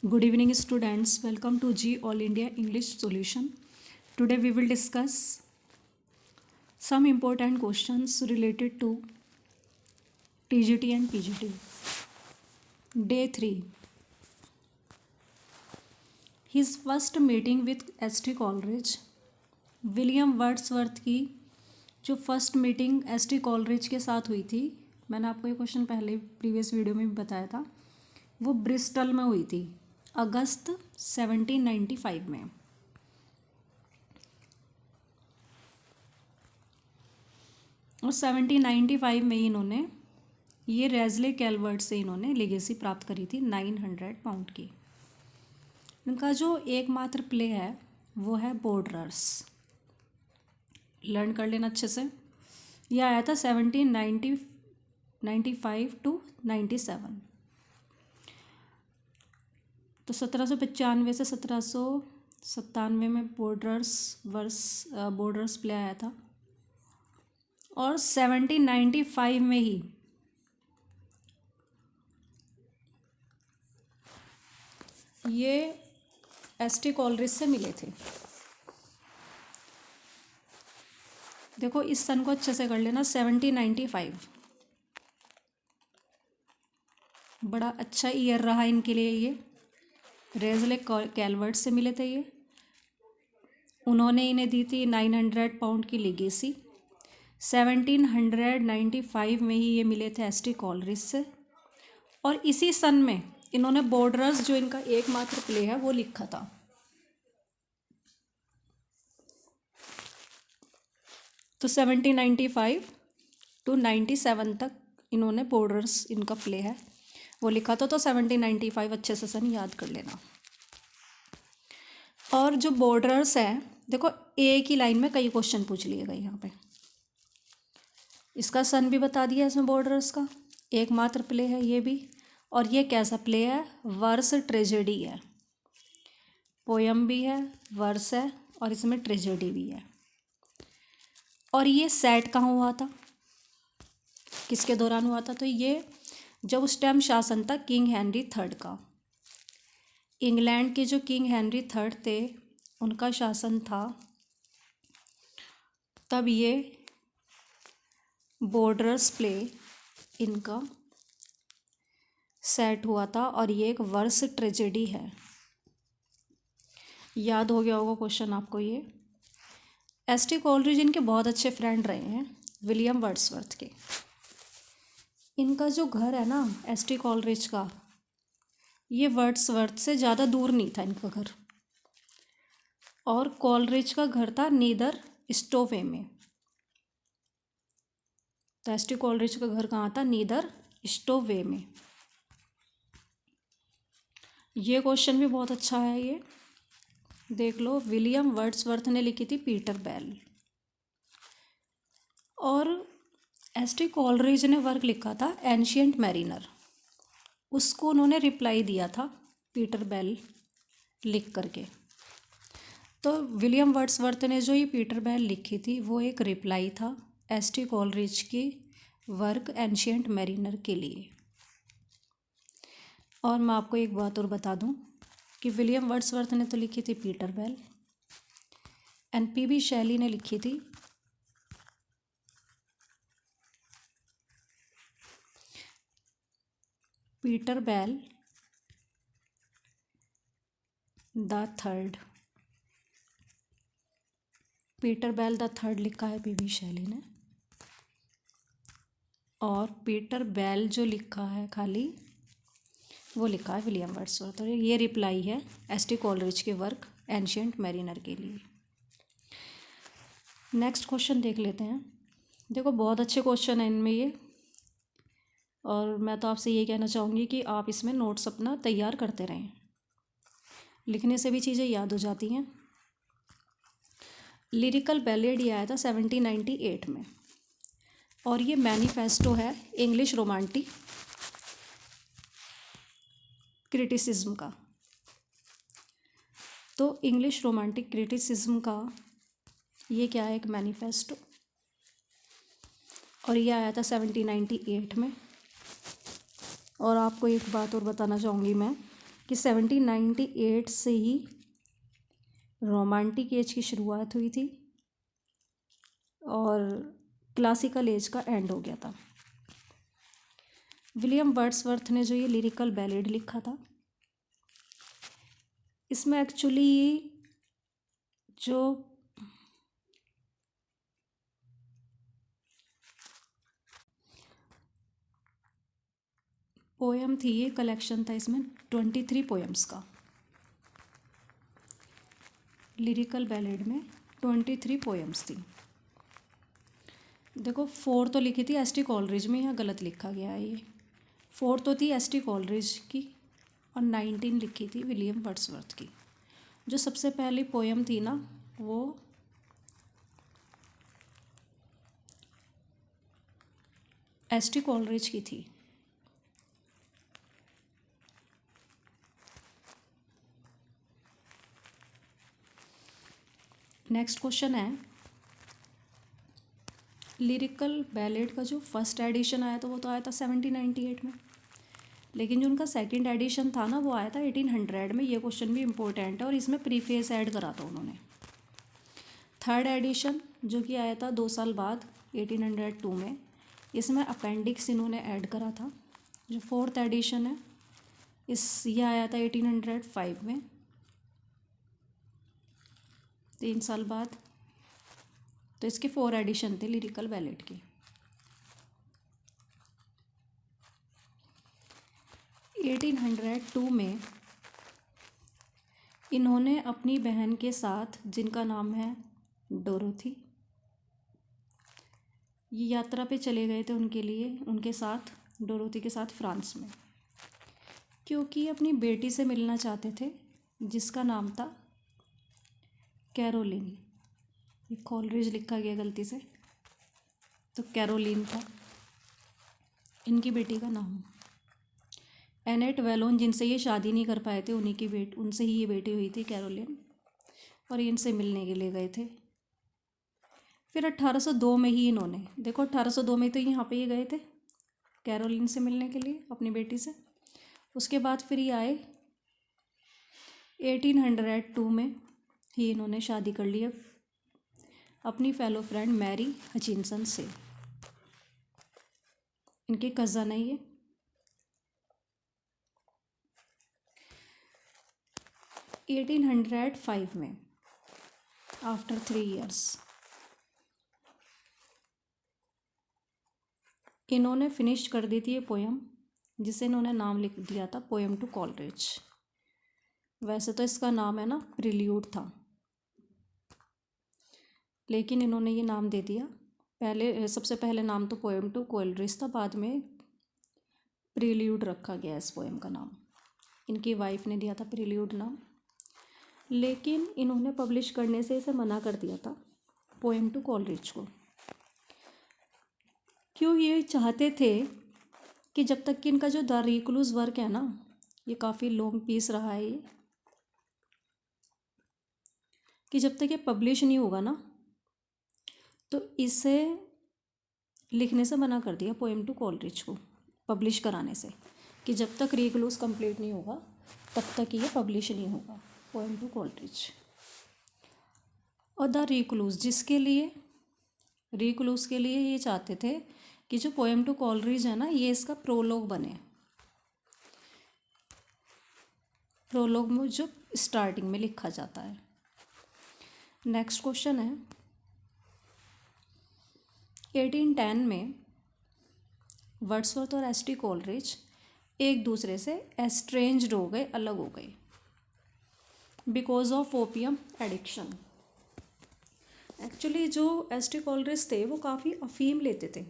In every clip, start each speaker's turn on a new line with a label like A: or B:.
A: Good evening, students. Welcome to G All India English Solution. Today we will discuss some important questions related to TGT and PGT. Day 3. His first meeting with S.T. Coleridge. William Wordsworth की जो first meeting S.T. Coleridge के साथ हुई थी, मैंने आपको ये question पहले प्रीवियस वीडियो में भी बताया था, वो ब्रिस्टल में हुई थी अगस्त 1795 में। और 1795 में इन्होंने ये रेज़ले कैलवर्ट से इन्होंने लेगेसी प्राप्त करी थी 900 पाउंड की। इनका जो एकमात्र प्ले है वो है बॉर्डरर्स। लर्न कर लेना अच्छे से। यह आया था 1795 टू 97। तो 1795 से 1797 में बॉर्डरर्स प्ले आया था। और 1795 में ही ये S.T. कॉलरिज से मिले थे। देखो इस सन को अच्छे से कर लेना। 1795 बड़ा अच्छा ईयर रहा इनके लिए। ये रेज़ले कैलवर्ट से मिले थे। ये उन्होंने इन्हें दी थी 900 पाउंड की लेगेसी। 1795 में ही ये मिले थे S.T. कॉलरिज से। और इसी सन में इन्होंने बॉर्डरर्स जो इनका एकमात्र प्ले है वो लिखा था। तो 1795 टू 97 तक इन्होंने बॉर्डरर्स इनका प्ले है वो लिखा था। तो 1795 अच्छे से सन याद कर लेना। और जो बॉर्डरर्स है, देखो एक ही लाइन में कई क्वेश्चन पूछ लिए गए यहाँ पे। इसका सन भी बता दिया इसमें बॉर्डरर्स का, एकमात्र प्ले है ये भी। और ये कैसा प्ले है? वर्स ट्रेजेडी है। पोयम भी है, वर्स है और इसमें ट्रेजेडी भी है। और ये सेट कहाँ हुआ था, किसके दौरान हुआ था? तो ये जब उस टाइम शासन था किंग हेनरी थर्ड का। इंग्लैंड के जो किंग हेनरी थर्ड थे उनका शासन था, तब ये बॉर्डरर्स प्ले इनका सेट हुआ था। और ये एक वर्स ट्रेजेडी है। याद हो गया होगा क्वेश्चन आपको ये। S.T. कॉलरिज इनके बहुत अच्छे फ्रेंड रहे हैं विलियम वर्ड्सवर्थ के। इनका जो घर है ना S.T. कॉलरिज का, ये वर्ड्सवर्थ से ज़्यादा दूर नहीं था इनका घर। और कॉलरिज का घर था नीदर स्टोवे में। तो S.T. कॉलरिज का घर कहाँ था? नीदर स्टोवे में। ये क्वेश्चन भी बहुत अच्छा है, ये देख लो। विलियम वर्ड्सवर्थ ने लिखी थी पीटर बेल। और S.T. कॉलरिज ने वर्क लिखा था एंशिएंट मैरिनर। उसको उन्होंने रिप्लाई दिया था पीटर बेल लिख करके। तो विलियम वर्ड्सवर्थ ने जो ये पीटर बेल लिखी थी वो एक रिप्लाई था S.T. कॉलरिज की वर्क एंशिएंट मैरिनर के लिए। और मैं आपको एक बात और बता दूं कि विलियम वर्ड्सवर्थ ने तो लिखी थी पीटर बेल, एंड P.B. शैली ने लिखी थी Peter Bell the third. Peter Bell the third लिखा है P.B. शैली ने। और पीटर बेल जो लिखा है खाली वो लिखा है विलियम वर्ड्सवर्थ। और ये रिप्लाई है S.T. कॉलरिज के वर्क एंशिएंट मैरिनर के लिए। नेक्स्ट क्वेश्चन देख लेते हैं। देखो बहुत अच्छे क्वेश्चन हैं इनमें ये। और मैं तो आपसे ये कहना चाहूँगी कि आप इसमें नोट्स अपना तैयार करते रहें, लिखने से भी चीज़ें याद हो जाती हैं। लिरिकल बैलेड ये आया था 1798 में। और ये मैनिफेस्टो है इंग्लिश रोमांटिक क्रिटिसिज्म का। तो इंग्लिश रोमांटिक क्रिटिसिज्म का ये क्या है? एक मैनिफेस्टो। और ये आया था 1798 में। और आपको एक बात और बताना चाहूँगी मैं कि 1798 से ही रोमांटिक एज की शुरुआत हुई थी और क्लासिकल एज का एंड हो गया था। विलियम वर्ड्सवर्थ ने जो ये लिरिकल बैलेड लिखा था, इसमें एक्चुअली जो पोएम थी, ये कलेक्शन था इसमें 23 पोएम्स का। लिरिकल बैलेड में 23 पोएम्स थी। देखो 4 तो लिखी थी एस.टी. कॉलरिज में, यहाँ गलत लिखा गया है। ये 4 तो थी एस.टी. कॉलरिज की और 19 लिखी थी विलियम वर्ड्सवर्थ की। जो सबसे पहली पोएम थी ना, वो एस.टी. कॉलरिज की थी। नेक्स्ट क्वेश्चन है, लिरिकल बैलेड का जो फर्स्ट एडिशन आया था वो तो आया था 1798 में, लेकिन जो उनका सेकंड एडिशन था ना वो आया था 1800 में। ये क्वेश्चन भी इम्पोर्टेंट है और इसमें प्रीफेस ऐड करा था उन्होंने। थर्ड एडिशन जो कि आया था 2 साल बाद 1802 में, इसमें अपेंडिक्स इन्होंने ऐड करा था। जो फोर्थ एडिशन है ये आया था 1805 में, 3 साल बाद। तो इसके 4 एडिशन थे लिरिकल बैलेड के। 1802 में इन्होंने अपनी बहन के साथ, जिनका नाम है डोरोथी, ये यात्रा पे चले गए थे उनके साथ, डोरोथी के साथ फ्रांस में, क्योंकि अपनी बेटी से मिलना चाहते थे जिसका नाम था कैरोलिन। ये कॉलरिज लिखा गया गलती से, तो कैरोलिन था इनकी बेटी का नाम। एनेट वेलोन जिनसे ये शादी नहीं कर पाए थे, उनसे ही ये बेटी हुई थी कैरोलिन, और ये इनसे मिलने के लिए गए थे। फिर 1802 में ही इन्होंने, देखो 1802 में तो यहाँ पे ये गए थे कैरोलिन से मिलने के लिए अपनी बेटी से। उसके बाद फिर ये आए 1802 में ही इन्होंने शादी कर ली अपनी फेलो फ्रेंड मैरी हचिनसन से। इनके कज़न है ये। 1805 में आफ्टर 3 इयर्स इन्होंने फिनिश कर दी थी ये पोएम, जिसे इन्होंने नाम लिख दिया था पोएम टू कॉलरिज। वैसे तो इसका नाम है ना प्रिल्यूड था, लेकिन इन्होंने ये नाम दे दिया। सबसे पहले नाम तो पोएम टू कॉलरिज था, बाद में प्रिल्यूड रखा गया इस पोएम का नाम। इनकी वाइफ ने दिया था प्रिल्यूड नाम, लेकिन इन्होंने पब्लिश करने से इसे मना कर दिया था पोएम टू कॉलरिज को। क्यों? ये चाहते थे कि जब तक कि इनका जो द रिक्लूज वर्क है ना, ये काफ़ी लॉन्ग पीस रहा है ये, कि जब तक ये पब्लिश नहीं होगा ना, तो इसे लिखने से मना कर दिया पोएम टू कॉलरिज को पब्लिश कराने से, कि जब तक रिक्लूज कंप्लीट नहीं होगा तब तक ये पब्लिश नहीं होगा पोएम टू कॉलरिज। और द रिक्लूज रिक्लूज के लिए ये चाहते थे कि जो पोएम टू कॉलरिज है ना, ये इसका प्रोलॉग बने। प्रोलॉग में जो स्टार्टिंग में लिखा जाता है। नेक्स्ट क्वेश्चन है, 1810 में वर्ड्सवर्थ और एस.टी. कॉलरिज एक दूसरे से एस्ट्रेंज्ड हो गए, अलग हो गए, because of opium addiction. Actually जो एस.टी. कॉलरिज थे वो काफ़ी अफीम लेते थे,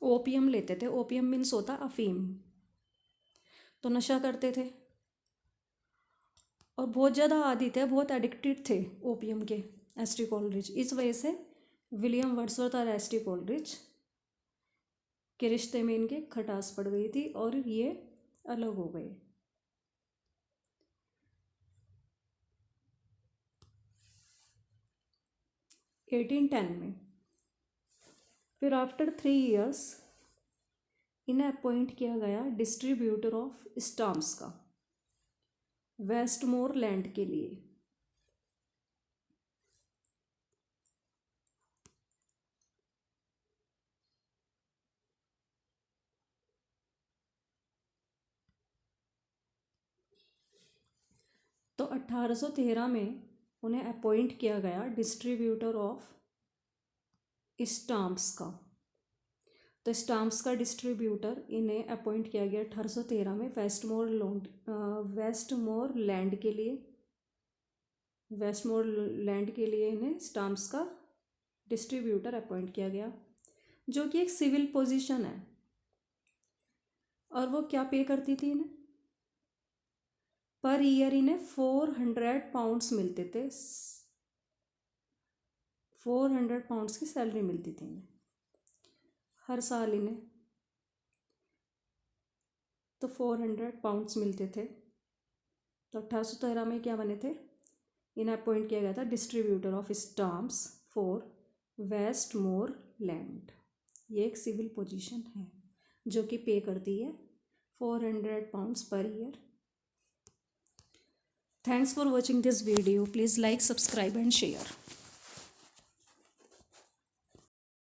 A: ओपियम लेते थे। ओपियम मीन्स होता अफीम, तो नशा करते थे और बहुत ज़्यादा आदी थे, बहुत एडिक्टेड थे ओपियम के एस.टी. कॉलरिज। इस वजह से विलियम वर्ड्सवर्थ और एस.टी. कॉलरिज के रिश्ते में इनके खटास पड़ गई थी और ये अलग हो गए। एटीन 10 में फिर आफ्टर 3 इयर्स इन्हें अपॉइंट किया गया डिस्ट्रीब्यूटर ऑफ स्टाम्प्स का वेस्टमोरलैंड के लिए। तो 1813 में उन्हें अपॉइंट किया गया डिस्ट्रीब्यूटर ऑफ स्टाम्प्स का। तो स्टाम्प्स का डिस्ट्रीब्यूटर इन्हें अपॉइंट किया गया 1813 में वेस्टमोरलैंड के लिए इन्हें स्टाम्प्स का डिस्ट्रीब्यूटर अपॉइंट किया गया, जो कि एक सिविल पोजीशन है। और वो क्या पे करती थी इन्हें? पर ईयर इन्हें 400 पाउंड्स मिलते थे। 400 पाउंड्स की सैलरी मिलती थी इन्हें हर साल इन्हें। तो 400 पाउंड्स मिलते थे। तो 1813 में क्या बने थे? इन्हें अपॉइंट किया गया था distributor of stamps for Westmorland. ये एक सिविल पोजीशन है जो कि पे करती है 400 pounds per year. Thanks for watching this video. Please like, subscribe and share.